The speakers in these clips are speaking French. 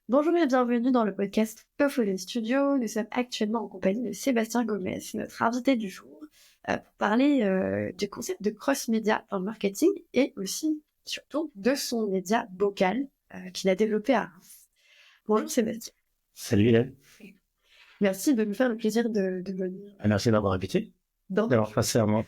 Bonjour et bienvenue dans le podcast Puffle Studio. Nous sommes actuellement en compagnie de Sébastien Gomez, notre invité du jour, pour parler du concept de cross-média dans le marketing et aussi, surtout, de son média Bocal qu'il a développé à Reims. Bonjour Sébastien. Salut Hélène. Merci de nous faire le plaisir de venir Merci d'avoir invité, dans. d'avoir passé à moi.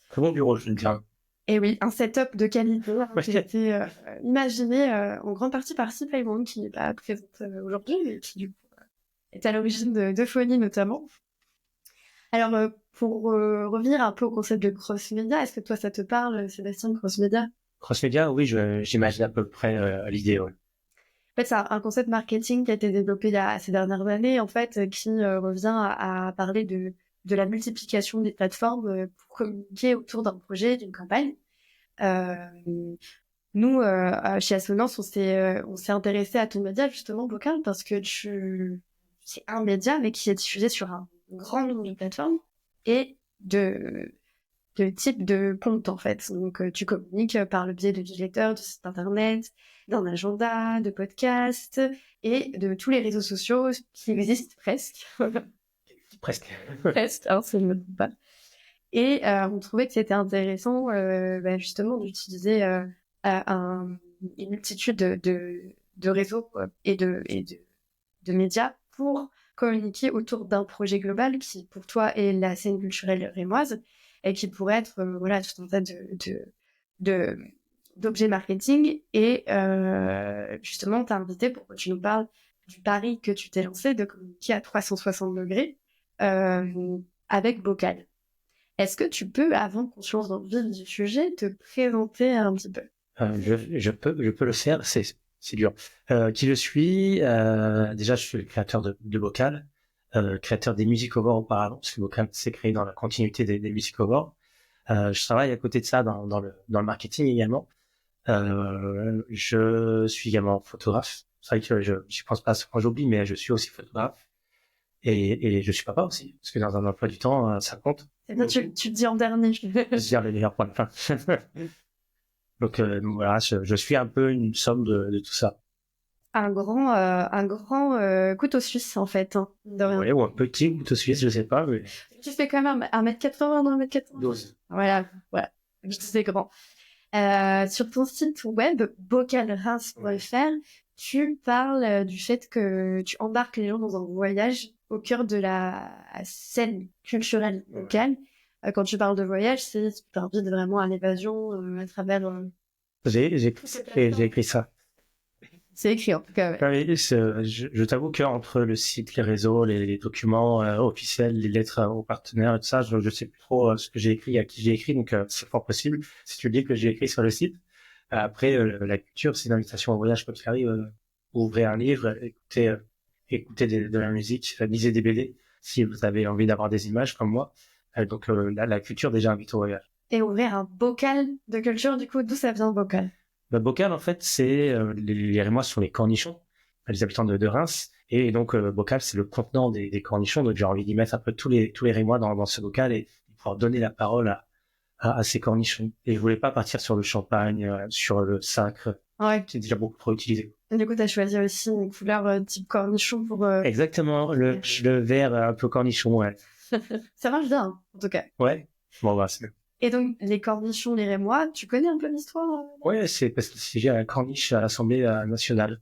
Très bon bureau, je veux dire. Et oui, un setup de qualité qui a été imaginé en grande partie par Cyplaymonde, qui n'est pas présente aujourd'hui, mais qui du coup est à l'origine de Phony notamment. Alors, pour revenir un peu au concept de cross-média, est-ce que toi, ça te parle, Sébastien, cross-média? Cross-média, oui, j'imagine à peu près l'idée, ouais. En fait, c'est un concept marketing qui a été développé ces dernières années, en fait, qui revient à parler de la multiplication des plateformes pour communiquer autour d'un projet, d'une campagne. Euh, Nous, chez Assonance, on s'est intéressé à ton média, justement, Bocal, parce que c'est un média, mais qui est diffusé sur un grand nombre de plateformes et de type de compte, en fait. Donc, tu communiques par le biais de newsletters, de sites internet, d'un agenda, de podcasts et de tous les réseaux sociaux qui existent presque. Presque. Presque, hein, ça ne me trompe pas. Et on trouvait que c'était intéressant, justement, d'utiliser une multitude de réseaux et de médias pour communiquer autour d'un projet global qui, pour toi, est la scène culturelle rémoise et qui pourrait être tout un tas de d'objets marketing. Et justement, t'as invité pour que tu nous parles du pari que tu t'es lancé de communiquer à 360 degrés avec Bocal. Est-ce que tu peux, avant qu'on se lance dans le vif du sujet, te présenter un petit peu? Je peux le faire, c'est dur. Qui je suis déjà, je suis le créateur de Bocal, créateur des Music Awards auparavant, parce que Bocal s'est créé dans la continuité des Music Awards. Je travaille à côté de ça dans le marketing également. Je suis également photographe. C'est vrai que je pense pas à ce point j'oublie, mais je suis aussi photographe. Et je suis papa aussi, parce que dans un emploi du temps, ça compte. C'est bien, tu le dis en dernier. Je dire les meilleurs points de fin. Donc voilà, je suis un peu une somme de tout ça. Un grand couteau suisse, en fait, hein, de rien. Ouais, ou un petit couteau suisse, je sais pas, mais Tu fais quand même 1m80 dans 1m80. 12. Voilà, c'est grand. Sur ton site web, bocalreims.fr, tu parles du fait que tu embarques les gens dans un voyage au cœur de la scène culturelle locale. Quand tu parles de voyage, tu t'invites vraiment à l'évasion à travers... J'ai écrit ça. C'est écrit en tout cas, ouais. Oui, je t'avoue qu'entre le site, les réseaux, les documents officiels, les lettres aux partenaires et tout ça, je sais plus trop ce que j'ai écrit, à qui j'ai écrit, donc c'est fort possible. Si tu dis que j'ai écrit sur le site. Après, la culture, c'est une invitation au voyage quand il arrive. Ouvrez un livre, écoutez de la musique, lisez des BD, si vous avez envie d'avoir des images comme moi. Donc la culture déjà invite au voyage. Et ouvrir un bocal de culture, du coup, d'où ça vient, bocal? Bocal, en fait, c'est les Rémois sont les cornichons, les habitants de Reims, et donc bocal, c'est le contenant des cornichons. Donc j'ai envie d'y mettre un peu tous les Rémois dans ce bocal et pouvoir donner la parole à ces cornichons. Et je voulais pas partir sur le champagne, sur le sacre. Ouais. C'est déjà beaucoup trop utilisé. Et du coup, t'as choisi aussi une couleur type cornichon pour... Exactement, le vert un peu cornichon, ouais. Ça marche bien, hein, en tout cas. Ouais. Bon, bah, c'est... Et donc, les cornichons, les rémois, tu connais un peu l'histoire? Ouais, c'est parce que c'est un corniche à l'Assemblée nationale.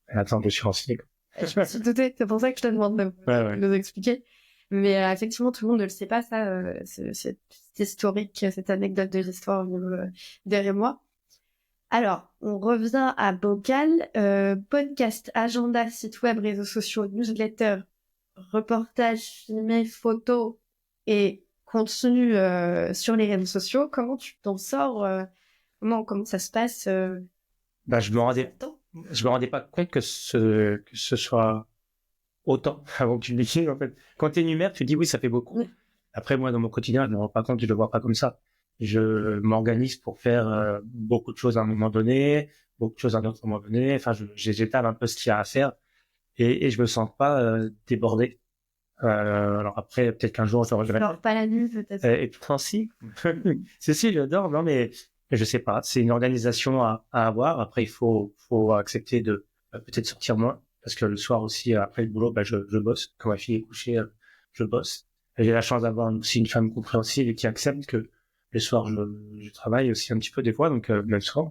Attends, je suis renseigné. Je me suis doutée, c'est pour ça que je te demande de nous expliquer. Mais effectivement, tout le monde ne le sait pas, ça, c'est historique, cette anecdote de l'histoire au niveau des Rémois. Alors, on revient à Bocal. Podcast, agenda, site web, réseaux sociaux, newsletter, reportages filmés, photos et contenu sur les réseaux sociaux. Comment tu t'en sors comment ça se passe Bah, je me rendais pas compte que ce soit autant avant que tu le dises, en fait. Quand tu énumères, tu dis oui, ça fait beaucoup. Oui. Après, moi, dans mon quotidien, je me rends pas compte, je le vois pas comme ça. Je m'organise pour faire beaucoup de choses à un moment donné, beaucoup de choses à un autre moment donné. Enfin, j'étale un peu ce qu'il y a à faire et je me sens pas débordé. Alors après, peut-être qu'un jour, je regrette. Alors, pas la nuit, peut-être. Et pourtant, si. Si, j'adore. Non, mais je sais pas. C'est une organisation à avoir. Après, il faut accepter de peut-être sortir moins, parce que le soir aussi, après le boulot, je bosse. Quand ma fille est couchée, je bosse. Et j'ai la chance d'avoir aussi une femme compréhensive et qui accepte que le soir, je travaille aussi un petit peu des fois, donc même soir.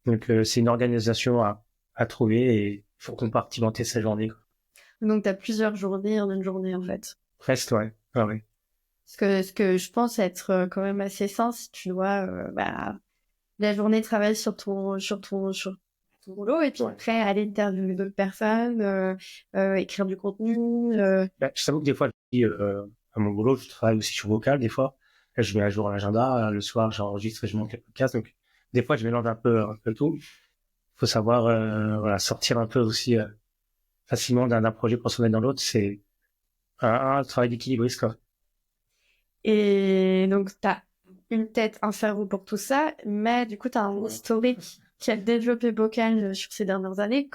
Donc c'est une organisation à trouver et il faut compartimenter sa journée, quoi. Donc, tu as plusieurs journées en une journée, en fait. Presque, ouais. Ah, ouais. Ce que je pense être quand même assez sain si tu dois la journée travailler sur ton boulot et puis après aller interviewer d'autres personnes, écrire du contenu. Je t'avoue que des fois, je dis, à mon boulot, je travaille aussi sur vocal, des fois. Là, je mets à jour l'agenda, le soir, j'enregistre et je monte les podcasts. Donc, des fois, je mélange un peu tout. Faut savoir, voilà, sortir un peu aussi, facilement d'un projet pour se mettre dans l'autre. C'est un travail d'équilibriste, quoi. Et donc, tu as une tête, un cerveau pour tout ça, mais du coup, tu as un historique qui a développé Bocal sur ces dernières années.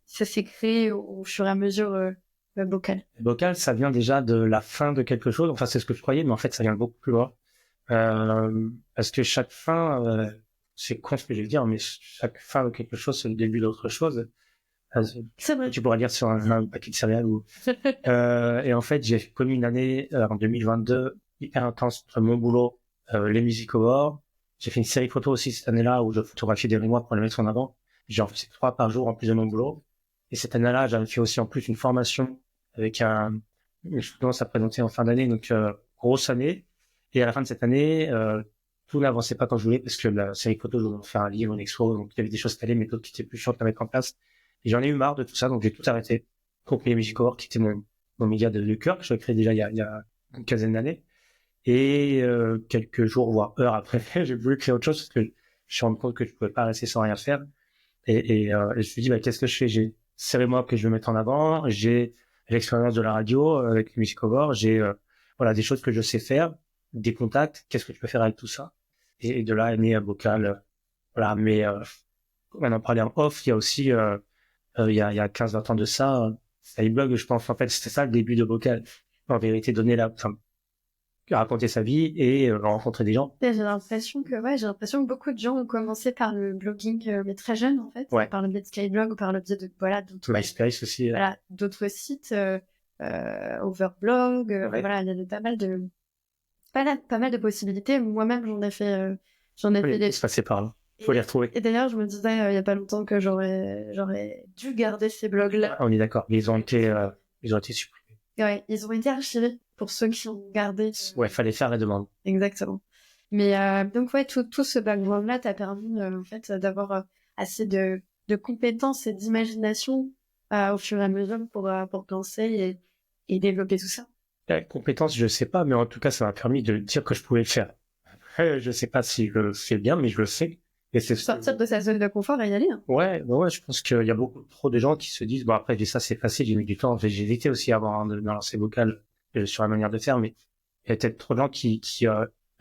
Ça s'est créé au fur et à mesure Bocal? Vocal, ça vient déjà de la fin de quelque chose. Enfin, c'est ce que je croyais, mais en fait, ça vient beaucoup plus loin. Parce que chaque fin, c'est con ce que je vais dire, mais chaque fin de quelque chose, c'est le début d'autre chose. C'est vrai. Tu pourrais dire sur un paquet de céréales ou. Et en fait, j'ai connu une année en 2022 hyper intense entre mon boulot, les Music Awards. J'ai fait une série photo aussi cette année-là où je photographiais des mémoires pour les mettre en avant. J'en faisais 3 par jour en plus de mon boulot. Et cette année-là, j'avais fait aussi en plus une formation avec une soutenance à présenter en fin d'année, donc grosse année. Et à la fin de cette année, tout n'avançait pas comme je voulais parce que la série photo, je voulais en faire un livre, une expo, donc il y avait des choses qui allaient, mais d'autres qui étaient plus chiantes à mettre en place. Et j'en ai eu marre de tout ça, donc j'ai tout arrêté. Donc les Music Awards, qui était mon média de cœur, que j'avais créé déjà il y a une quinzaine d'années. Et quelques jours, voire heures après, j'ai voulu créer autre chose parce que je me suis rendu compte que je pouvais pas rester sans rien faire. Et je me suis dit, qu'est-ce que je fais? J'ai moi que je veux mettre en avant, j'ai l'expérience de la radio avec Music Over, j'ai voilà des choses que je sais faire, des contacts, qu'est-ce que je peux faire avec tout ça? Et de là est né Bocal, voilà. Mais on en parlait en off, il y a aussi il y a 15-20 ans de ça, Skyblog, je pense en fait c'était ça le début de Bocal. En vérité, raconter sa vie et rencontrer des gens. J'ai l'impression que beaucoup de gens ont commencé par le blogging, mais très jeune en fait, par le biais de Skyblog ou par le biais de d'autres MySpace aussi. D'autres sites, Overblog, voilà, il y avait pas mal de possibilités. Moi-même, j'en ai fait des. Se passer par là. Faut les retrouver. Et d'ailleurs, je me disais il y a pas longtemps que j'aurais dû garder ces blogs-là. On est d'accord. Ils ont été supprimés. Ouais, ils ont été archivés pour ceux qui ont gardé. Ouais, fallait faire la demande. Exactement. Mais donc ouais, tout ce background-là t'a permis en fait d'avoir assez de compétences et d'imagination au fur et à mesure pour penser et développer tout ça. La compétence, je sais pas, mais en tout cas, ça m'a permis de dire que je pouvais le faire. Après, je sais pas si je le fais bien, mais je le sais. Et c'est sortir de sa zone de confort et y aller. Hein. Ouais, je pense qu'il y a beaucoup trop de gens qui se disent, bon après, ça c'est facile, j'ai mis du temps, j'ai évité aussi avant de me lancer vocal sur la manière de faire, mais il y a peut-être trop de gens qui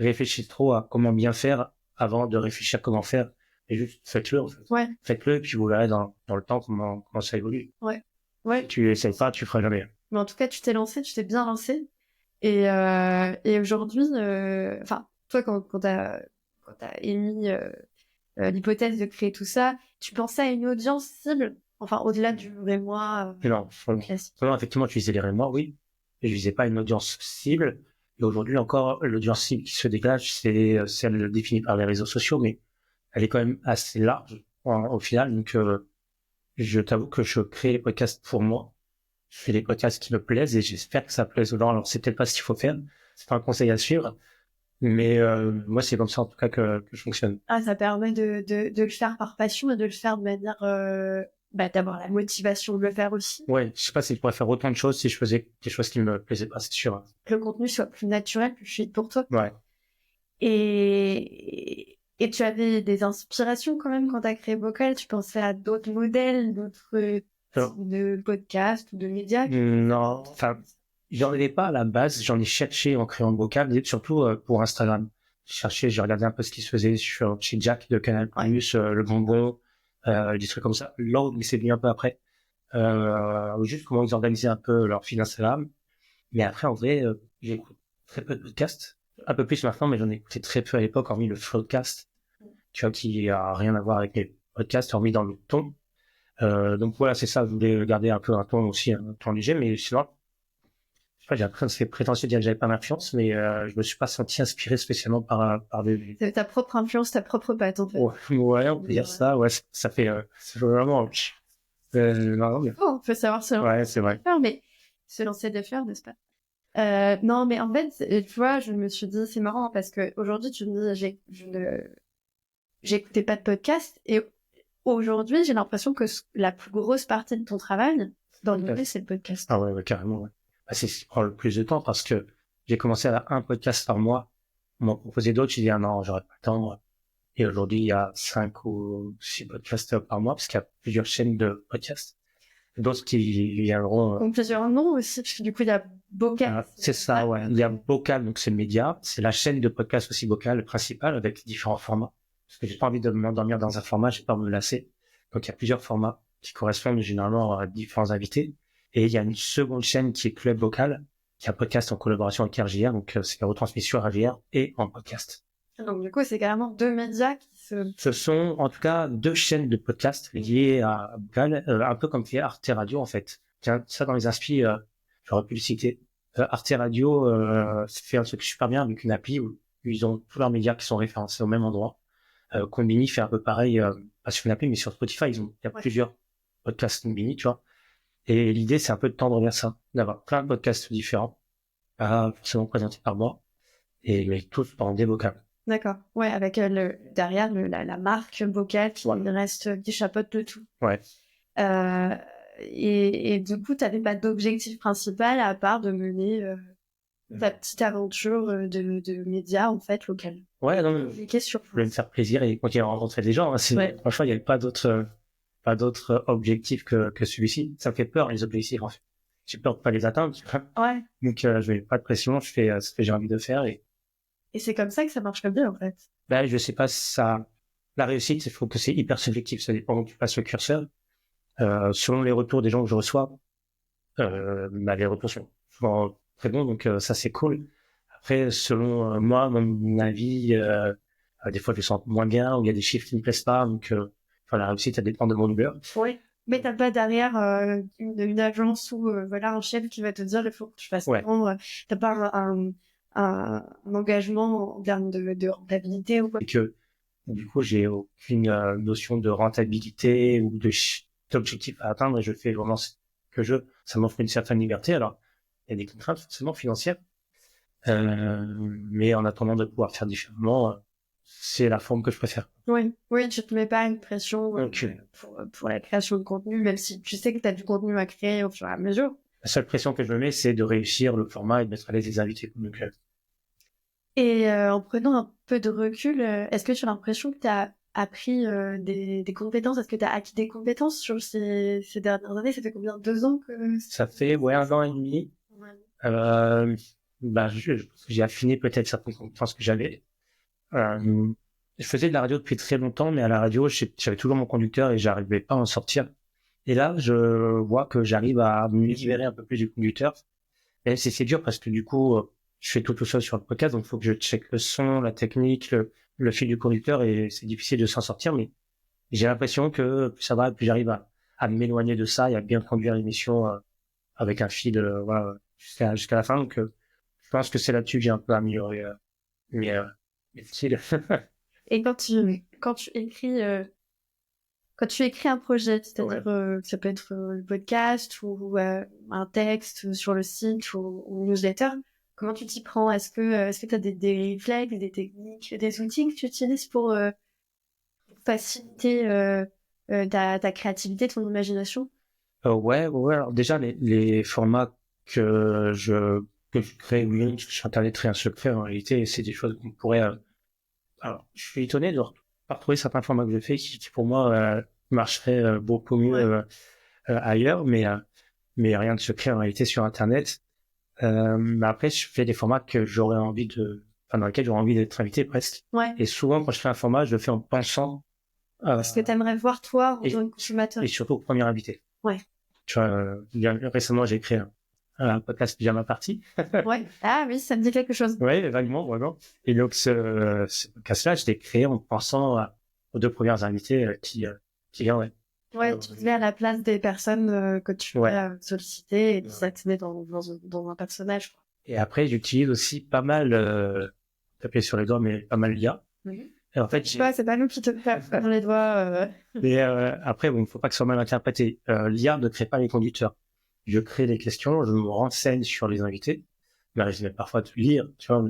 réfléchissent trop à comment bien faire avant de réfléchir comment faire. Et juste faites-le en fait. Ouais. Faites-le et puis vous verrez dans le temps comment ça évolue. Ouais. Si tu essayes pas, tu feras jamais. Mais en tout cas, tu t'es bien lancé. Et aujourd'hui, toi quand t'as émis l'hypothèse de créer tout ça, tu pensais à une audience cible, enfin au-delà du rémois classique. Non, effectivement, tu visais les rémois, oui. Et je visais pas une audience cible. Et aujourd'hui encore, l'audience cible qui se dégage, c'est celle définie par les réseaux sociaux, mais elle est quand même assez large au final. Donc, je t'avoue que je crée les podcasts pour moi. Je fais des podcasts qui me plaisent et j'espère que ça plaise aux gens. Alors, c'est peut-être pas ce qu'il faut faire. C'est pas un conseil à suivre. Mais moi, c'est comme ça en tout cas que je fonctionne. Ah, ça permet de le faire par passion et de le faire de manière d'avoir la motivation de le faire aussi. Ouais, je sais pas si je pourrais faire autant de choses si je faisais des choses qui me plaisaient pas, c'est sûr. Que le contenu soit plus naturel, plus fluide pour toi. Ouais. Et tu avais des inspirations quand même quand tu as créé Bocal. Tu pensais à d'autres modèles, d'autres types de podcasts ou de médias? Non, enfin, j'en avais pas à la base. J'en ai cherché en créant Bocal, surtout pour Instagram. J'ai regardé un peu ce qui se faisait chez Jack de Canal+, le bonbon, des trucs comme ça. Là, mais c'est venu un peu après. Juste comment ils organisaient un peu leur feed Instagram. Mais après, en vrai, j'écoute très peu de podcasts. Un peu plus maintenant, mais j'en ai écouté très peu à l'époque, hormis le Floodcast, tu vois, qui a rien à voir avec les podcast remis dans le ton. Donc voilà, c'est ça, je voulais garder un peu un ton aussi, un ton léger, mais sinon, je sais pas, j'ai l'impression que c'est prétentieux de dire que j'avais pas d'influence, mais je me suis pas senti inspiré spécialement par des... C'est ta propre influence, ta propre patte, en fait. Ouais, on peut dire ça, ouais, ça fait vraiment... non, mais... Oh, on peut savoir se lancer Ouais, c'est vrai. faire, mais se lancer des fleurs, n'est-ce pas? Non, mais en fait, tu vois, je me suis dit, c'est marrant, parce que aujourd'hui, tu me dis, j'écoutais pas de podcast, et aujourd'hui, j'ai l'impression que la plus grosse partie de ton travail, dans l'idée, c'est le podcast. Ah ouais, carrément, ouais. Bah, c'est ce qui prend le plus de temps, parce que j'ai commencé à un podcast par mois. On m'en proposait d'autres, j'ai dit, ah non, j'aurais pas le temps. Et aujourd'hui, il y a 5 ou 6 podcasts par mois, parce qu'il y a plusieurs chaînes de podcasts. D'autres qui viendront. Donc, plusieurs noms aussi, parce que du coup, il y a Bocal. C'est ça, ouais. Il y a Bocal, donc c'est le média. C'est la chaîne de podcast aussi Bocal, principale, avec différents formats. Parce que j'ai pas envie de m'endormir dans un format, j'ai peur de me lasser. Donc, il y a plusieurs formats qui correspondent généralement à différents invités. Et il y a une seconde chaîne qui est Club Bocal, qui est un podcast en collaboration avec RJR. Donc, c'est la retransmission RJR et en podcast. Donc, du coup, c'est carrément 2 médias qui Ce sont, en tout cas, 2 chaînes de podcast liées à Bocal, un peu comme fait Arte Radio, en fait. Tiens, ça, dans les inspi, j'aurais pu le citer. Arte Radio fait un truc super bien avec une appli où ils ont tous leurs médias qui sont référencés au même endroit. Konbini fait un peu pareil, pas sur une appli, mais sur Spotify, il y a plusieurs podcasts Konbini, tu vois. Et l'idée, c'est un peu de tendre vers ça, d'avoir plein de podcasts différents, pas forcément présentés par moi, mais tous dans des vocales. D'accord. Ouais, avec derrière la marque Bocal qui reste, qui chapeaute de tout. Ouais. Et du coup, t'avais pas d'objectif principal à part de mener ta petite aventure de médias, en fait, local. Ouais, non, je voulais me faire plaisir et continuer à rencontrer des gens. Ouais. Franchement, il n'y avait pas d'autres objectifs que celui-ci. Ça me fait peur, les objectifs, en fait. J'ai peur de pas les atteindre, tu vois. Ouais. Donc, je n'ai pas de pression, je fais ce que j'ai envie de faire et c'est comme ça que ça marche bien, en fait. Ben, je sais pas si ça, la réussite, il faut que c'est hyper subjectif. Ça dépend où tu passes le curseur. Selon les retours des gens que je reçois, les retours sont souvent très bons, donc ça c'est cool. Après, selon moi, mon avis, des fois je me sens moins bien, ou il y a des chiffres qui me plaisent pas, donc la réussite, ça dépend de mon humeur. Oui. Mais t'as pas derrière une agence ou un chef qui va te dire il faut que tu fasses t'as pas un engagement en termes de rentabilité ou quoi. Et que du coup j'ai aucune notion de rentabilité ou d'objectif à atteindre et je fais vraiment ce que ça m'offre une certaine liberté. Alors il y a des contraintes forcément financières, mais en attendant de pouvoir faire différemment, c'est la forme que je préfère. Oui, tu te mets pas une pression pour la création de contenu, même si tu sais que tu as du contenu à créer au fur et à mesure. La seule pression que je me mets, c'est de réussir le format et de mettre à l'aise les invités. Donc, et en prenant un peu de recul, est-ce que tu as l'impression que tu as appris des compétences? Est-ce que tu as acquis des compétences sur ces dernières années? Ça fait combien? 2 ans que... Ça fait 1 an et demi. Ouais. J'ai affiné peut-être certaines compétences que j'avais. Je faisais de la radio depuis très longtemps, mais à la radio, j'avais toujours mon conducteur et j'arrivais pas à en sortir. Et là, je vois que j'arrive à me libérer un peu plus du conducteur. Et c'est dur parce que du coup, je fais tout seul sur le podcast, donc il faut que je check le son, la technique, le fil du conducteur, et c'est difficile de s'en sortir, mais j'ai l'impression que plus ça va, plus j'arrive à m'éloigner de ça et à bien conduire l'émission avec un fil jusqu'à la fin. Donc, je pense que c'est là-dessus que j'ai un peu amélioré mes styles. Et quand tu écris un projet, c'est-à-dire ça peut être le podcast ou un texte sur le site ou newsletter, comment tu t'y prends? Est-ce que tu as des réflexes, des techniques, des outils que tu utilises pour faciliter ta créativité, ton imagination? Ouais. Alors déjà, les formats que je crée sur Internet, rien se crée en réalité, c'est des choses qu'on pourrait... Alors, je suis étonné de retrouver certains formats que je fais qui pour moi marcheraient beaucoup mieux ailleurs, mais rien ne se crée en réalité sur Internet. Mais après, je fais des formats que j'aurais envie dans lesquels j'aurais envie d'être invité presque. Ouais. Et souvent, quand je fais un format, je le fais en pensant ce que tu aimerais voir toi en tant que consommateur. Et surtout au premier invité. Ouais. Tu vois, récemment, j'ai créé un podcast Pyjama Party. Ouais. Ah oui, ça me dit quelque chose. Ouais, vaguement, vraiment. Et donc, ce podcast-là, je l'ai créé en pensant aux 2 premières invités qui qui vient, ouais. Ouais, tu te mets à la place des personnes que tu vas solliciter et ça te met dans un personnage, quoi. Et après, j'utilise aussi pas mal, taper sur les doigts, mais pas mal l'IA. Et en fait, c'est pas nous qui te tapons dans les doigts. Mais après, bon, il faut pas que ce soit mal interprété. L'IA ne crée pas les conducteurs. Je crée des questions, je me renseigne sur les invités. Il m'arrive même parfois de lire, tu vois,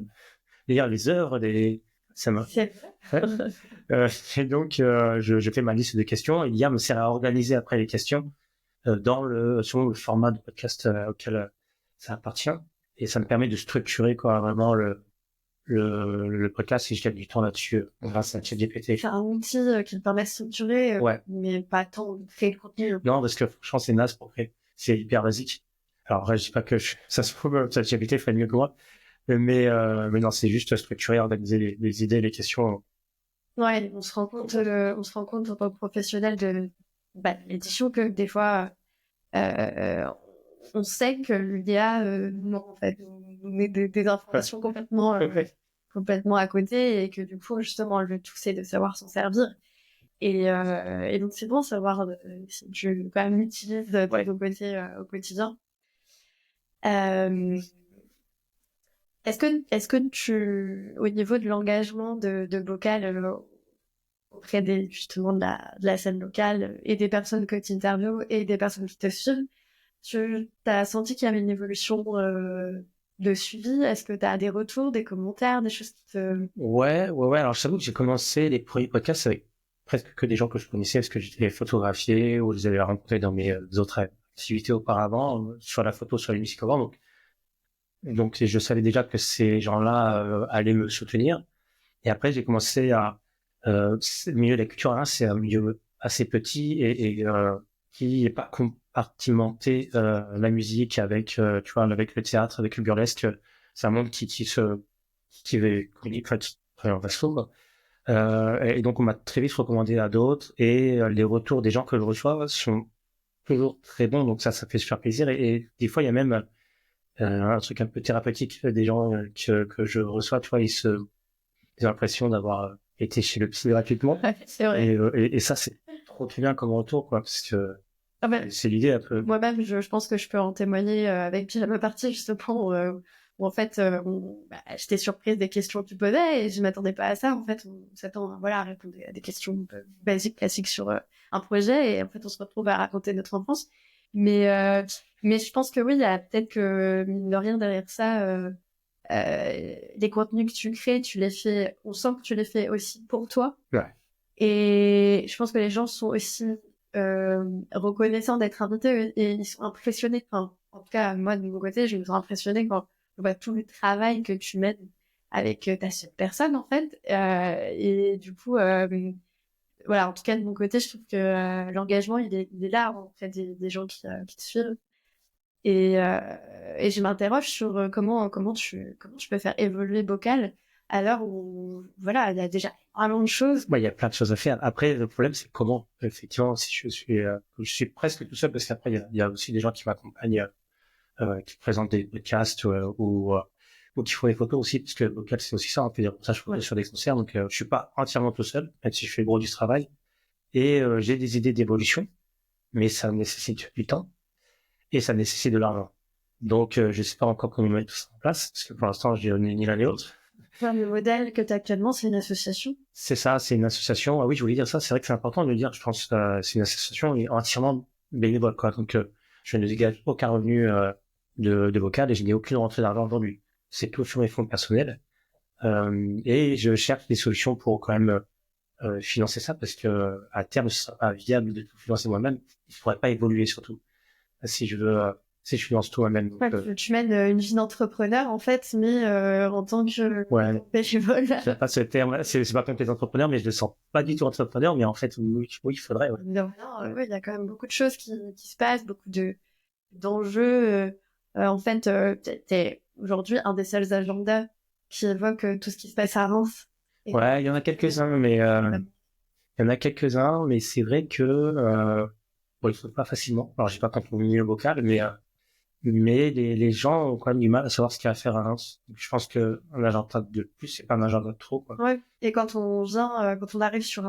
lire les œuvres, ça m'a. C'est vrai. Et donc, je fais ma liste de questions. Et l'IA me sert à organiser après les questions selon le format de podcast auquel ça appartient. Et ça me permet de structurer quoi vraiment le podcast si je gagne du temps là-dessus grâce à ChatGPT. C'est un outil qui te permet de structurer, mais pas tant de créer le contenu. Non, parce que franchement, c'est naze pour créer. C'est hyper basique. Alors, je dis pas que ça se trouve, ChatGPT ferait mieux que moi. Mais non, c'est juste structurer, organiser les idées, les questions. Ouais, on se rend compte en tant que professionnel de l'édition que des fois, on sait que l'IA, non, en fait, nous met des informations complètement à côté et que du coup, justement, le tout, c'est de savoir s'en servir. Et donc, c'est bon de savoir si tu quand même l'utilises de ton côté au quotidien. Est-ce que au niveau de l'engagement de Bocal auprès justement de la scène locale et des personnes que tu interviews et des personnes qui te suivent, tu as senti qu'il y avait une évolution de suivi? Est-ce que tu as des retours, des commentaires, des choses qui te... Ouais. Alors, je t'avoue que j'ai commencé les premiers podcasts avec presque que des gens que je connaissais parce que j'étais photographié ou je les avais rencontrés dans mes autres activités auparavant, sur la photo, sur les musiques avant. Donc, je savais déjà que ces gens-là allaient me soutenir. Et après, j'ai commencé le milieu de la culture, hein, c'est un milieu assez petit et qui n'est pas compartimenté la musique avec, tu vois, avec le théâtre, avec le burlesque. C'est un monde qui est très vaste, quoi. Et donc, on m'a très vite recommandé à d'autres et les retours des gens que je reçois sont toujours très bons. Donc ça fait super plaisir. Et des fois, il y a même un truc un peu thérapeutique des gens que je reçois, tu vois, ils ont l'impression d'avoir été chez le psy gratuitement. Ouais, c'est vrai. Et ça, c'est trop bien comme retour, quoi, parce que c'est l'idée un peu. Moi-même, je pense que je peux en témoigner avec Pyjama Party, justement, où en fait, j'étais surprise des questions que tu posais et je m'attendais pas à ça. En fait, on s'attend à répondre à des questions basiques, classiques sur un projet et en fait, on se retrouve à raconter notre enfance. Mais je pense que oui, il y a peut-être que, mine de rien, derrière ça, les contenus que tu crées, on sent que tu les fais aussi pour toi. Ouais. Et je pense que les gens sont aussi reconnaissants d'être invités et ils sont impressionnés. Enfin, en tout cas, moi, de mon côté, je me sens impressionnée quand je vois tout le travail que tu mènes avec ta personne, en fait. Et du coup, voilà, en tout cas, de mon côté, je trouve que l'engagement, il est là, en fait, des gens qui te suivent. Et je m'interroge sur comment tu peux faire évoluer Bocal à l'heure où, voilà, il y a déjà vraiment de choses. Il y a plein de choses à faire. Après, le problème, c'est comment, effectivement, si je suis presque tout seul parce qu'après, il y a aussi des gens qui m'accompagnent, qui présentent des podcasts ou qui font des photos aussi, parce que Bocal, c'est aussi ça, on peut dire ça, je fais sur des concerts, donc je suis pas entièrement tout seul, même si je fais le gros du travail. Et j'ai des idées d'évolution, mais ça nécessite du temps et ça nécessite de l'argent. Donc, je sais pas encore comment mettre tout ça en place, parce que pour l'instant, je n'ai ni l'un ni l'autre. Le modèle que tu as actuellement, c'est une association? C'est ça, c'est une association. Ah oui, je voulais dire ça, c'est vrai que c'est important de le dire, je pense que c'est une association entièrement bénévole, quoi. Donc, je ne dégage aucun revenu de Bocal et je n'ai aucune rentrée d'argent aujourd'hui. C'est tout sur mes fonds personnels. Et je cherche des solutions pour quand même financer ça, parce que à terme, ce sera pas viable de tout financer moi-même. Je pourrais pas évoluer surtout si je finance tout moi-même. Donc, tu mènes une vie d'entrepreneur en fait, mais en tant que bénévole. J'aime pas ce terme. C'est pas comme les entrepreneurs, mais je le sens pas du tout entrepreneur. Mais en fait, oui, il faudrait. Ouais. Non, il y a quand même beaucoup de choses qui se passent, beaucoup d'enjeux. En fait, t'es aujourd'hui un des seuls agendas qui évoque tout ce qui se passe à Reims. Ouais, il y en a quelques-uns, mais c'est vrai que bon, ils trouvent pas facilement. Alors, j'ai pas compris le Bocal, mais les gens ont quand même du mal à savoir ce qu'il y a à faire à Reims. Donc, je pense que un agenda de plus, c'est pas un agenda de trop, quoi. Ouais. Et quand on arrive sur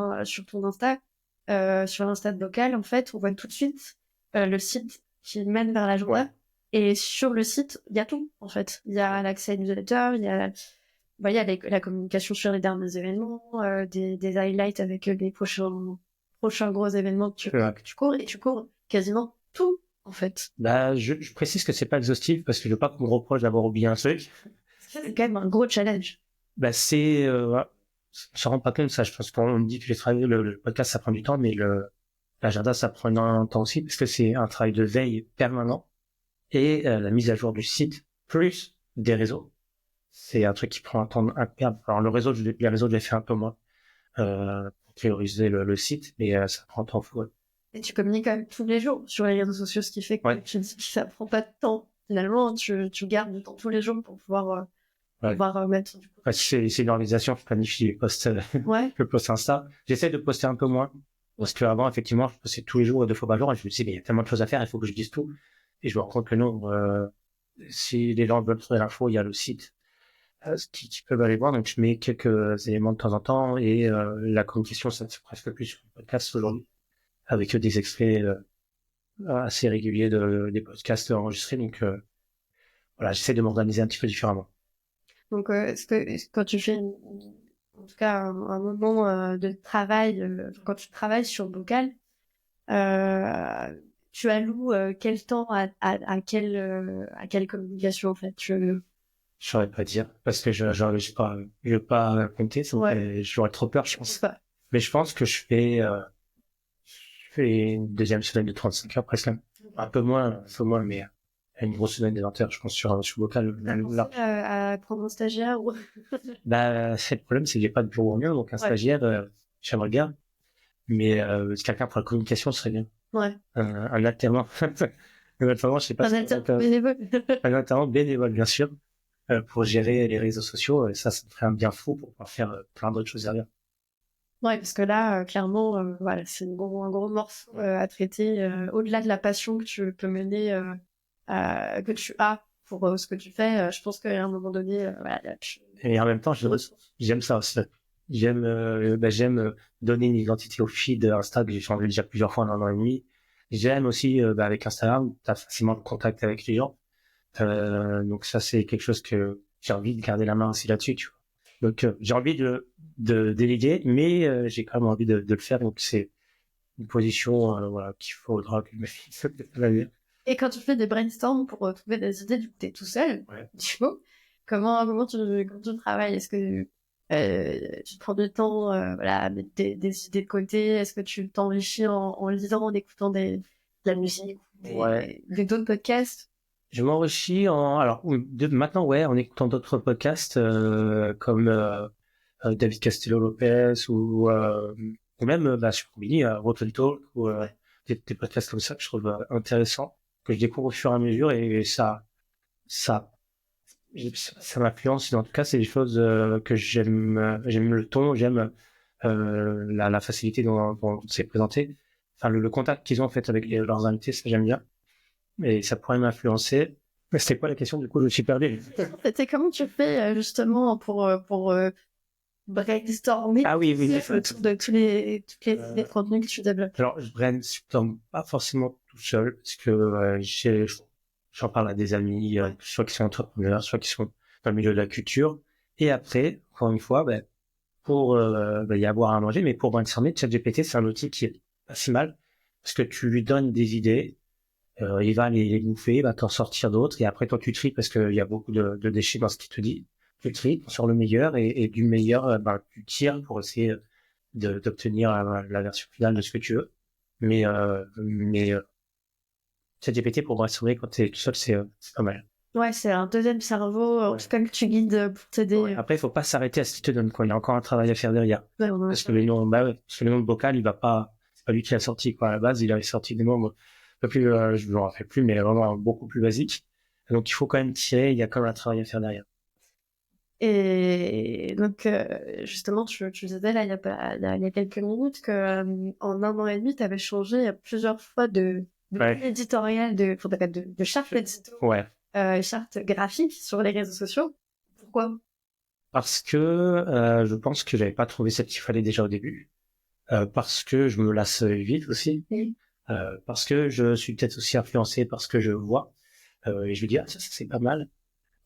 ton Insta, sur un stade vocal, en fait, on voit tout de suite le site qui mène vers l'agenda. Et sur le site, il y a tout, en fait. Il y a l'accès à newsletter, il y a la communication sur les derniers événements, des highlights avec les prochains gros événements que tu cours, et tu cours quasiment tout, en fait. Je précise que c'est pas exhaustif parce que je veux pas qu'on me reproche d'avoir oublié un truc. C'est quand même un gros challenge. C'est, voilà. On se rend pas compte, ça. Je pense qu'on me dit que le podcast, ça prend du temps, mais l'agenda, ça prend un temps aussi parce que c'est un travail de veille permanent et la mise à jour du site plus des réseaux. C'est un truc qui prend un temps incroyable. Alors, les réseaux, je l'ai fait un peu moins, pour prioriser le site, mais ça prend un temps fou. Ouais. Et tu communiques quand même tous les jours sur les réseaux sociaux, ce qui fait que tu dis que ça prend pas de temps. Finalement, tu gardes du temps tous les jours pour pouvoir mettre du coup. C'est une organisation qui planifie les posts, le post Insta. J'essaie de poster un peu moins. Parce qu'avant, effectivement, je postais tous les jours et 2 fois par jour et je me disais, mais il y a tellement de choses à faire, il faut que je dise tout. Et je me rends compte que non, si les gens veulent trouver l'info, il y a le site, qui peuvent aller voir. Donc, je mets quelques éléments de temps en temps et, la communication, ça c'est presque plus sur le podcast aujourd'hui. Avec des extraits, assez réguliers des podcasts enregistrés. Donc, voilà, j'essaie de m'organiser un petit peu différemment. Donc, est-ce que quand tu fais, en tout cas, un moment de travail, quand tu travailles sur le vocal, tu alloues quel temps à quelle communication, en fait? Je saurais pas dire, parce que je vais pas compter, j'aurais trop peur, je pense. Mais je pense que je fais une deuxième semaine de 35 heures presque. Un peu moins, mais une grosse semaine de 20 heures, je pense, sur vocal. À prendre un stagiaire ou... C'est le problème, c'est que j'ai pas de bureau en lien, donc un stagiaire, j'aimerais bien. Mais, quelqu'un pour la communication serait bien. Un alternant. Un alternant, je sais pas. Un alternant bénévole. Un alternant bénévole, bien sûr, pour gérer les réseaux sociaux. Ça me ferait un bien fou pour pouvoir faire plein d'autres choses derrière. Ouais, parce que là, clairement, c'est un gros morceau à traiter, au-delà de la passion que tu peux mener, que tu as pour ce que tu fais. Je pense qu'à un moment donné, Et en même temps, j'aime ça aussi. J'aime donner une identité au feed Insta que j'ai changé déjà plusieurs fois en 1 an et demi. J'aime aussi, avec Instagram, t'as facilement le contact avec les gens. Donc ça, c'est quelque chose que j'ai envie de garder la main aussi là-dessus, tu vois. Donc, j'ai envie de déléguer, mais j'ai quand même envie de le faire. Donc, c'est une position, voilà, qu'il faudra que je me fixe. Et quand tu fais des brainstorms pour trouver des idées, du coup, t'es tout seul, du coup, comment tu travailles? Est-ce que tu prends du temps, à mettre des idées de côté? Est-ce que tu t'enrichis en lisant, en écoutant de la musique, d'autres podcasts? Je m'enrichis maintenant, en écoutant d'autres podcasts, comme David Castillo-Lopez ou même sur Combini, Rotten Talk ou des podcasts comme ça que je trouve intéressants, que je découvre au fur et à mesure et ça m'influence. En tout cas, c'est des choses que j'aime. J'aime le ton, j'aime la facilité dont c'est présenté. Enfin, le contact qu'ils ont en fait avec leurs invités, ça j'aime bien. Et ça pourrait m'influencer. Mais c'était quoi la question du coup? Je me suis perdu. C'était comment tu fais justement pour brainstormer autour de toutes les idées de contenu que tu développes? Alors, je brainstorm pas forcément tout seul, parce que j'en parle à des amis, soit qui sont entrepreneurs, soit qui sont dans le milieu de la culture. Et après, encore une fois, pour y avoir à manger, mais pour brainstormer, ChatGPT, c'est un outil qui est pas si mal, parce que tu lui donnes des idées, il va les bouffer, il va t'en sortir d'autres, et après toi tu tries, parce qu'il y a beaucoup de déchets dans ce qu'il te dit. Tu tries sur le meilleur, et du meilleur, tu tires pour essayer d'obtenir la version finale de ce que tu veux. Mais ChatGPT pour brainstormer quand t'es tout seul, c'est pas mal. Ouais, c'est un deuxième cerveau, en tout cas, que tu guides pour t'aider. Après, il faut pas s'arrêter à ce qu'il te donne, quoi. Il y a encore un travail à faire derrière. Parce que le nom de vocal, il va pas, c'est pas lui qui l'a sorti, quoi. À la base, il avait sorti des noms un peu plus, je me rappelle plus, mais vraiment beaucoup plus basiques. Donc, il faut quand même tirer, il y a quand même un travail à faire derrière. Et donc, justement, tu disais là, il y a quelques minutes que en 1 an et demi, tu avais changé plusieurs fois de éditorial, de charte édito, charte graphique sur les réseaux sociaux. Pourquoi? Parce que je pense que j'avais pas trouvé ce qu'il fallait déjà au début. parce que je me lasse vite aussi, parce que je suis peut-être aussi influencé par ce que je vois, et je me dis ah ça c'est pas mal.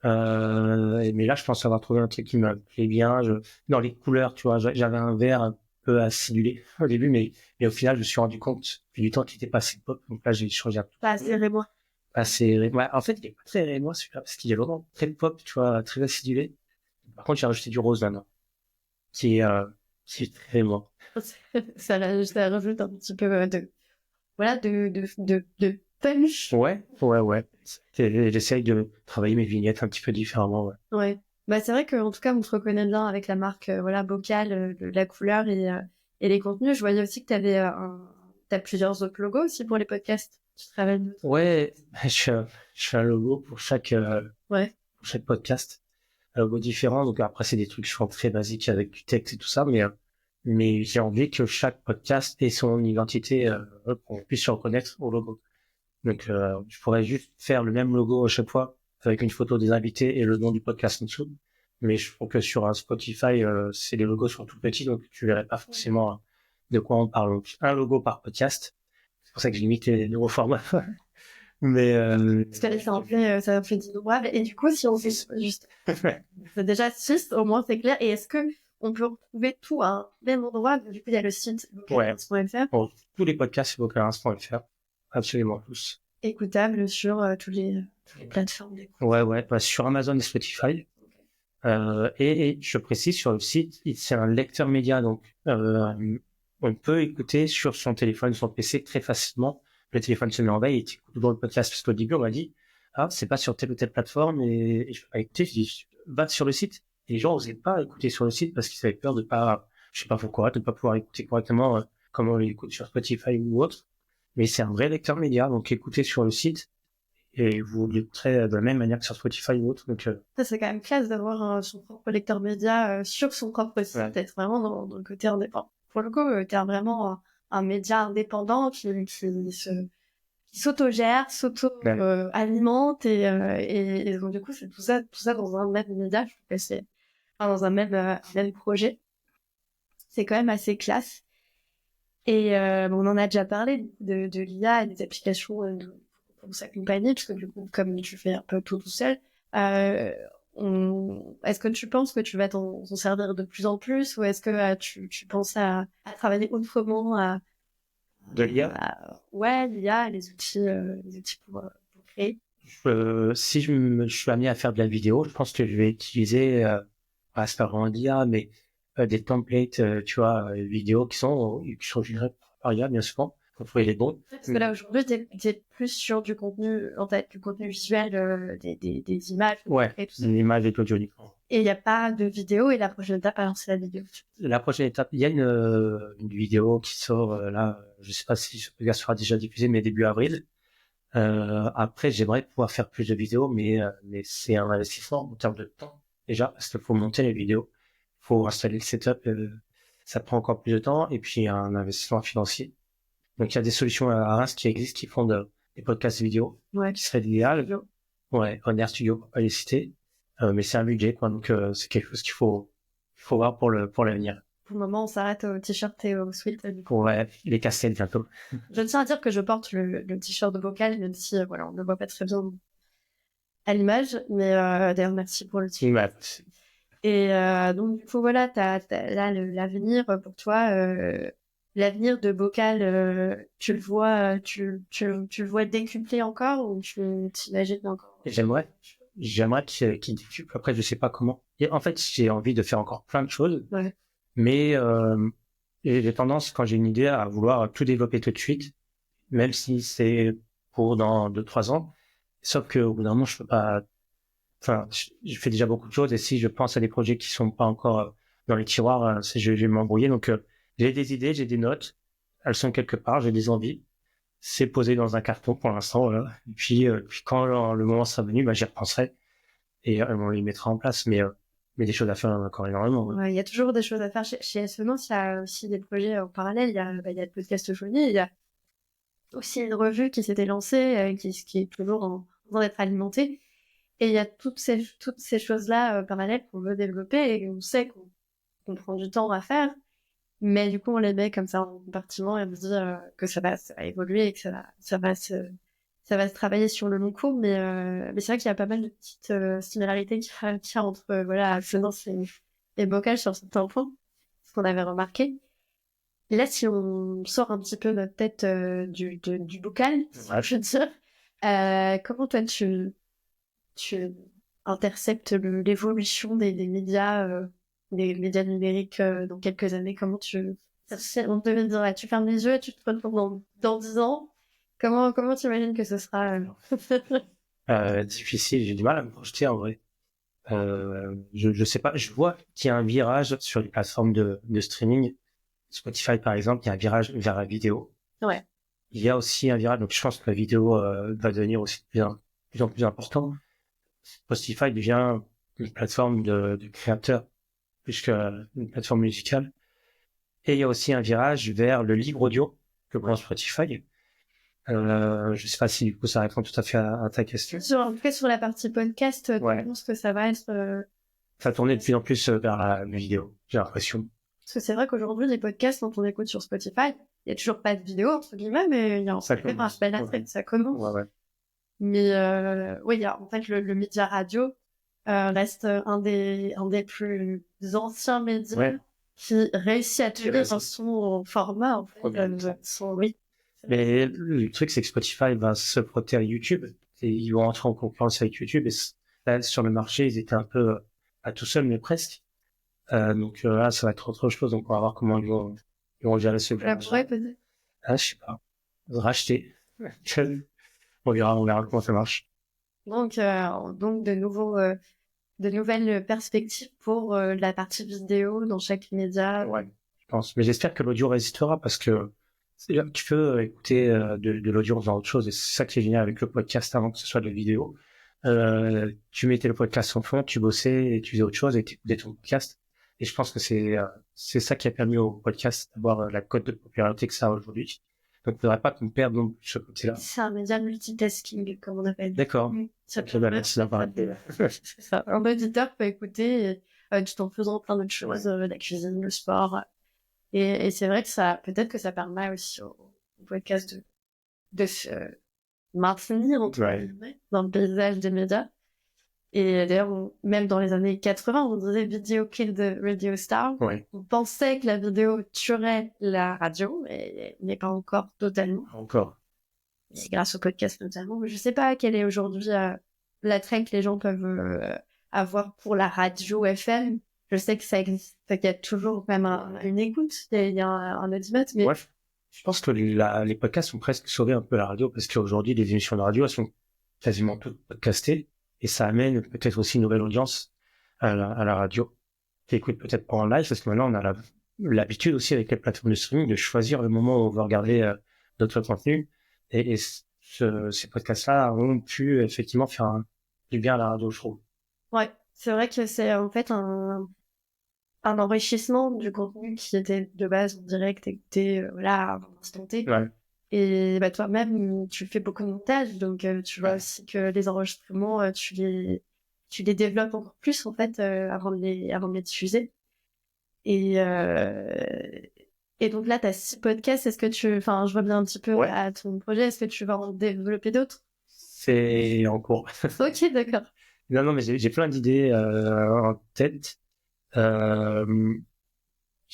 Mais là je pense avoir trouvé un truc qui me plaît bien. Dans les couleurs, tu vois, j'avais un vert un peu acidulé au début, mais au final je me suis rendu compte depuis du temps qu'il était pas assez pop, donc là j'ai changé un peu. Pas assez moi. Ouais, en fait il est pas très rémois celui-là parce qu'il est vraiment très pop, tu vois, très acidulé. Par contre j'ai rajouté du rose maintenant, qui est qui est très rémois. Ça rajoute un petit peu de punch. Ouais. J'essaye de travailler mes vignettes un petit peu différemment, ouais. Ouais. Bah, c'est vrai qu'en tout cas, on se reconnaît bien avec la marque, voilà, Bocal, la couleur et les contenus. Je voyais aussi que t'as plusieurs autres logos aussi pour les podcasts. Tu travailles dessus. Ouais, je fais un logo Ouais. pour chaque podcast, un logo différent. Donc après, c'est des trucs qui sont très basiques avec du texte et tout ça, mais j'ai envie que chaque podcast ait son identité, qu'on puisse se reconnaître au logo. Donc, je pourrais juste faire le même logo à chaque fois avec une photo des invités et le nom du podcast en dessous. Mais je trouve que sur un Spotify, les logos sont tout petits, donc tu verrais pas forcément de quoi on parle. Donc, un logo par podcast. C'est pour ça que j'ai limité les nouveaux formats. Mais Parce que ça en fait d'innombrables. Et du coup, si on fait juste, c'est déjà 6, au moins c'est clair. Et est-ce que on peut retrouver tout à un même endroit? Du coup, il y a le site vocalins.fr. Bon, tous les podcasts, c'est vocalins.fr. Absolument tous. Écoutable sur toutes les plateformes d'écoute. Ouais, bah, sur Amazon et Spotify. Et je précise, sur le site, c'est un lecteur média, donc on peut écouter sur son téléphone, son PC très facilement. Le téléphone se met en veille et tu écoutes toujours le podcast. Parce qu'au début, on m'a dit, ah, c'est pas sur telle ou telle plateforme, et je peux pas écouter. Je dis, va sur le site. Et les gens n'osaient pas écouter sur le site parce qu'ils avaient peur de pas, je sais pas pourquoi, de pas pouvoir écouter correctement, comme on l'écoute sur Spotify ou autre. Mais c'est un vrai lecteur média, donc écoutez sur le site et vous l'écouterez de la même manière que sur Spotify ou autre. Donc, Ça, c'est quand même classe d'avoir son propre lecteur média sur son propre site, ouais. d'être vraiment dans le côté indépendant. Pour le coup, t'es vraiment un média indépendant qui s'autogère, alimente et donc du coup, c'est tout ça dans un même média. Je trouve que c'est dans un même projet. C'est quand même assez classe. Et on en a déjà parlé de l'IA et des applications pour s'accompagner, parce que du coup, comme tu fais un peu tout seul, est-ce que tu penses que tu vas t'en servir de plus en plus, ou est-ce que tu penses à travailler autrement De l'IA? Ouais, l'IA, les outils pour créer. Si je suis amené à faire de la vidéo, je pense que je vais utiliser, c'est pas vraiment l'IA, mais des templates, tu vois, vidéo qui sont générés par IA, bien souvent. Faut trouver les bons. Parce que là, aujourd'hui, t'es plus sur du contenu, en fait, du contenu visuel, des images, Ouais, et tout ça. une image et de l'audio uniquement. Et il n'y a pas de vidéo, et la prochaine étape, alors c'est la vidéo. La prochaine étape, il y a une vidéo qui sort là, je sais pas si ce podcast sera déjà diffusé, mais début avril. Après, j'aimerais pouvoir faire plus de vidéos, mais c'est un investissement en termes de temps déjà, parce qu'il faut monter les vidéos, faut installer le setup, ça prend encore plus de temps, et puis il y a un investissement financier. Donc il y a des solutions à Reims qui existent, qui font des podcasts vidéo, qui seraient idéales. Ouais, On Air Studio, pour pas les citer, mais c'est un budget, quoi, donc c'est quelque chose qu'il faut voir pour l'avenir. Pour le moment, on s'arrête au t-shirt et au sweat. Ouais, les casquettes bientôt. Je tiens à dire que je porte le t-shirt de Vocal, même si voilà, on ne le voit pas très bien à l'image. Mais d'ailleurs, merci pour le t-shirt. Ouais. Et donc, du coup, voilà, t'as là l'avenir pour toi. L'avenir de Vocal, tu le vois, tu le vois décuplé encore, ou tu t'imagines encore? J'aimerais qu'il décuple. Après, je sais pas comment. Et en fait, j'ai envie de faire encore plein de choses. Ouais. Mais j'ai tendance, quand j'ai une idée, à vouloir tout développer tout de suite, même si c'est pour dans 2-3 ans. Sauf que au bout d'un moment, je peux pas. Enfin, je fais déjà beaucoup de choses, et si je pense à des projets qui sont pas encore dans les tiroirs, je vais m'embrouiller. Donc, j'ai des idées, j'ai des notes, elles sont quelque part, j'ai des envies. C'est posé dans un carton pour l'instant, voilà. Et puis quand le moment sera venu, j'y repenserai et on les mettra en place. Mais des choses à faire encore énormément. Ouais. Ouais, il y a toujours des choses à faire chez SENOS. Il y a aussi des projets en parallèle. Il y a le podcast Johnny. Il y a aussi une revue qui s'était lancée, qui est toujours en train d'être alimentée. Et il y a toutes ces choses-là parallèles qu'on veut développer et qu'on sait qu'on prend du temps à faire. Mais du coup, on les met comme ça en compartiment et on se dit que ça va évoluer et que ça va se travailler sur le long cours. Mais c'est vrai qu'il y a pas mal de petites similarités qu'il y a entre voilà, Florence et Bocage sur certains points, ce qu'on avait remarqué. Là, si on sort un petit peu notre tête du bocal, je veux dire, comment toi tu interceptes l'évolution des médias numériques dans quelques années? Comment on te dire, tu fermes les yeux et tu te retrouves dans 10 ans. Comment tu imagines que ce sera? Difficile, j'ai du mal à me projeter en vrai. Je sais pas, je vois qu'il y a un virage sur les plateformes de streaming. Spotify, par exemple, il y a un virage vers la vidéo. Ouais. Il y a aussi un virage, donc je pense que la vidéo va devenir aussi de plus en plus important. Spotify devient une plateforme de créateurs plus qu'une plateforme musicale. Et il y a aussi un virage vers le livre audio que prend Spotify. Je sais pas si du coup ça répond tout à fait à ta question. En tout cas, sur la partie podcast, je pense que ça va être... Ça tournait de plus en plus vers la vidéo, j'ai l'impression. Parce que c'est vrai qu'aujourd'hui, les podcasts, quand on écoute sur Spotify, il y a toujours pas de vidéo, entre guillemets, mais il y a Ça commence. Ça commence. Ouais. Mais oui, il y a en fait le média radio reste un des plus anciens médias qui réussit à tenir son format en fait. Oui. Mais le truc c'est que Spotify va se frotter à YouTube et ils vont entrer en concurrence avec YouTube et là sur le marché ils étaient un peu à tout seuls mais presque. Donc là ça va être autre chose, donc on va voir comment ils vont gérer ce La pourrait peut-être. Ah je sais pas. Racheter. On verra comment ça marche. Donc de nouvelles perspectives pour la partie vidéo dans chaque média. Ouais, je pense. Mais j'espère que l'audio résistera parce que tu peux écouter de l'audio en faisant autre chose et c'est ça qui est génial avec le podcast avant que ce soit de la vidéo. Tu mettais le podcast en fond, tu bossais et tu faisais autre chose et tu écoutais ton podcast. Et je pense que c'est ça qui a permis au podcast d'avoir la cote de popularité que ça a aujourd'hui. Donc, il ne faudrait pas qu'on perde non plus ce côté-là. C'est un média multitasking, comme on appelle. D'accord. Ça peut merci d'avoir été. C'est ça. Un auditeur peut écouter tout en faisant plein d'autres choses, la cuisine, le sport. Et c'est vrai que peut-être que ça permet aussi au podcast de se maintenir dans le paysage des médias. Et d'ailleurs, même dans les années 80, on disait Video Kill the Radio Star. On pensait que la vidéo tuerait la radio, mais il n'est pas encore totalement. Encore. C'est grâce au podcast notamment. Je sais pas quelle est aujourd'hui l'attrait que les gens peuvent avoir pour la radio FM. Je sais que ça existe, qu'il y a toujours même une écoute, il y a un audimat, mais... Ouais. Je pense que les podcasts ont presque sauvé un peu la radio parce qu'aujourd'hui, les émissions de radio, elles sont quasiment toutes podcastées et ça amène peut-être aussi une nouvelle audience à la radio qui écoute peut-être pas en live parce que maintenant, on a l'habitude aussi avec les plateformes de streaming de choisir le moment où on veut regarder d'autres contenus et ces podcasts-là ont pu effectivement faire du bien à la radio, je trouve. Ouais, c'est vrai que c'est en fait un enrichissement du contenu qui était de base en direct écouté voilà, à l'instant T. Ouais. Et bah, toi-même, tu fais beaucoup de montage, donc tu vois aussi que les enregistrements, tu les développes encore plus en fait avant de les diffuser. Et donc là, tu as 6 podcasts. Est-ce que je vois bien un petit peu à ton projet. Est-ce que tu vas en développer d'autres? C'est en cours. Ok, d'accord. Non, mais j'ai plein d'idées en tête. Il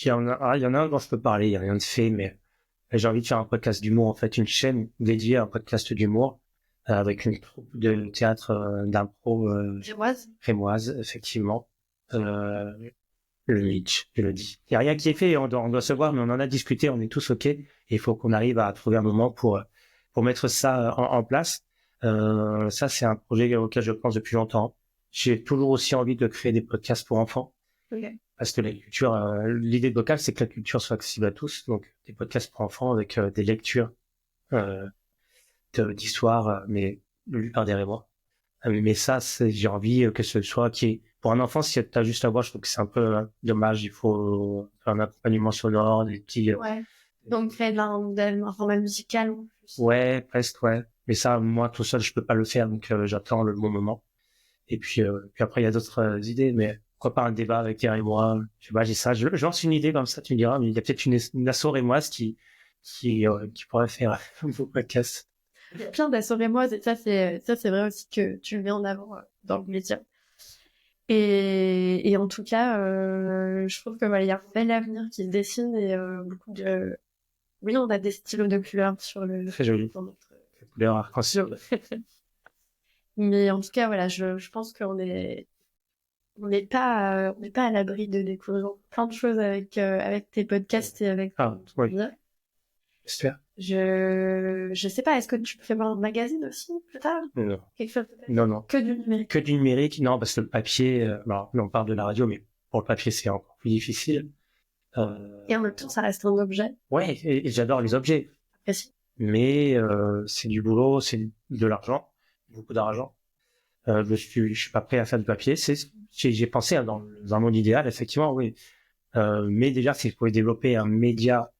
y en a un dont je peux parler, il n'y a rien de fait, mais j'ai envie de faire un podcast d'humour, en fait, une chaîne dédiée à un podcast d'humour, avec une troupe de théâtre d'impro rémoise, effectivement. Le Mitch, je le dis. Il n'y a rien qui est fait, on doit se voir, mais on en a discuté, on est tous OK, et il faut qu'on arrive à trouver un moment pour mettre ça en place. Ça, c'est un projet auquel je pense depuis longtemps. J'ai toujours aussi envie de créer des podcasts pour enfants. Okay. Parce que la culture, l'idée de Bocal, c'est que la culture soit accessible à tous. Donc, des podcasts pour enfants avec des lectures d'histoires, mais lues par des Rémois. Mais ça, j'ai envie que ce soit pour un enfant, si t'as juste la voix, je trouve que c'est un peu dommage. Il faut faire un accompagnement sonore, des petits. Ouais. Donc créer d'un format musical. En plus. Ouais, presque, ouais. Mais ça, moi, tout seul, je peux pas le faire, donc j'attends le bon moment. Et puis après, il y a d'autres idées, mais pourquoi pas un débat avec Pierre et moi. Je sais pas, j'ai ça. Je lance une idée comme ça, tu me diras, mais il y a peut-être une asso rémoise qui pourrait faire un beau podcast. Il y a plein d'assos rémoises et ça, c'est vrai aussi que tu le mets en avant dans le média. Et en tout cas, je trouve que voilà, il y a un bel avenir qui se dessine et beaucoup de... Oui, on a des stylos de couleurs sur le... Très joli. Dans notre... Couleur arc-en-ciel. Mais en tout cas, voilà, je pense qu'on est... On n'est pas à l'abri de découvrir plein de choses avec tes podcasts et avec... Oui. J'espère. Je sais pas, est-ce que tu fais un magazine aussi, plus tard? Non. Quelque chose Non. Que du numérique. Que du numérique, non, parce que le papier, alors, on parle de la radio, mais pour le papier, c'est encore plus difficile. Et en même temps, ça reste un objet. Ouais, et j'adore les objets. Précis. Mais c'est du boulot, c'est de l'argent, beaucoup d'argent. Je suis pas prêt à faire du papier. J'ai pensé dans un monde idéal, effectivement, oui. Mais déjà, si je pouvais développer un média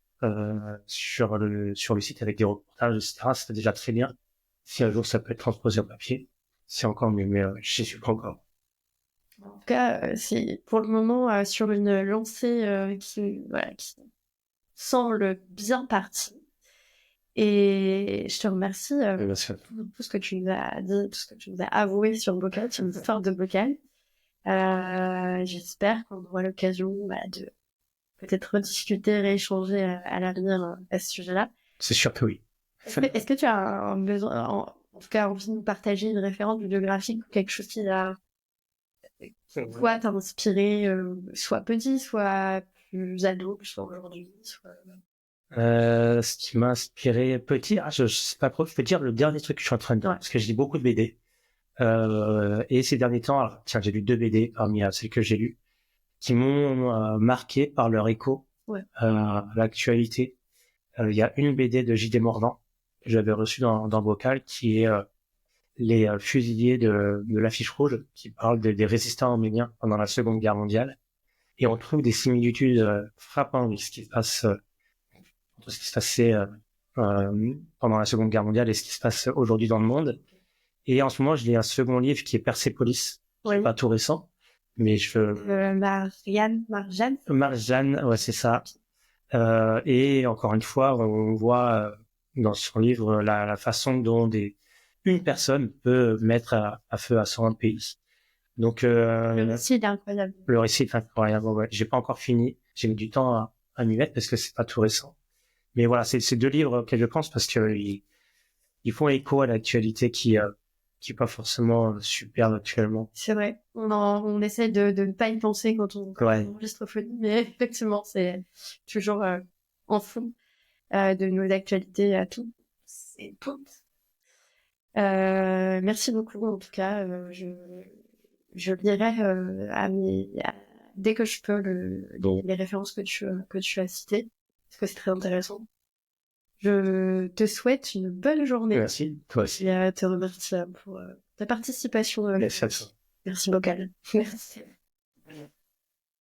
sur le site avec des reportages, etc., c'est déjà très bien. Si un jour ça peut être transposé au papier, c'est encore mieux, mais je suis pas encore. En tout cas, c'est pour le moment sur une lancée qui semble bien partie. Et je te remercie pour tout ce que tu nous as dit, tout ce que tu nous as avoué sur Bocal, sur l'histoire de Bocal. J'espère qu'on aura l'occasion de peut-être rediscuter, rééchanger à l'avenir à ce sujet-là. C'est sûr que oui. Est-ce que tu as un besoin, en tout cas envie de nous partager une référence bibliographique ou quelque chose qui a quoi t'a inspiré, soit petit, soit plus ado, soit aujourd'hui, soit... Ce qui m'a inspiré petit, je sais pas trop, je peux dire le dernier truc que je suis en train de lire, parce que je lis beaucoup de BD. Et ces derniers temps, alors, tiens, j'ai lu 2 BD parmi celles que j'ai lues, qui m'ont marqué par leur écho à l'actualité. Il y a une BD de J.D. Morvan que j'avais reçue dans Bocal, qui est les fusiliers de l'Affiche Rouge, qui parle des résistants arméniens pendant la Seconde Guerre mondiale. Et on trouve des similitudes frappantes avec ce qui se passe entre ce qui se passait pendant la Seconde Guerre mondiale et ce qui se passe aujourd'hui dans le monde. Et en ce moment, je lis un second livre qui est Persépolis, qui est pas tout récent, mais Marjane, ouais, c'est ça. Et encore une fois, on voit dans son livre la façon dont une personne peut mettre à feu à son pays. Donc le récit est incroyable. Le récit est incroyable. Ouais. J'ai pas encore fini. J'ai mis du temps à m'y mettre parce que c'est pas tout récent. Mais voilà, c'est 2 livres auxquels je pense parce que ils font écho à l'actualité qui est pas forcément superbe actuellement. C'est vrai. On essaie de ne pas y penser quand on enregistre Phonie, mais effectivement, c'est toujours en fond de nos actualités à tout. C'est tout. Merci beaucoup, en tout cas. Je lirai dès que je peux les références que tu as citées, parce que c'est très intéressant. Je te souhaite une bonne journée. Merci, toi aussi. Et te remercie pour ta participation. Merci à toi. Merci Bocal. Merci.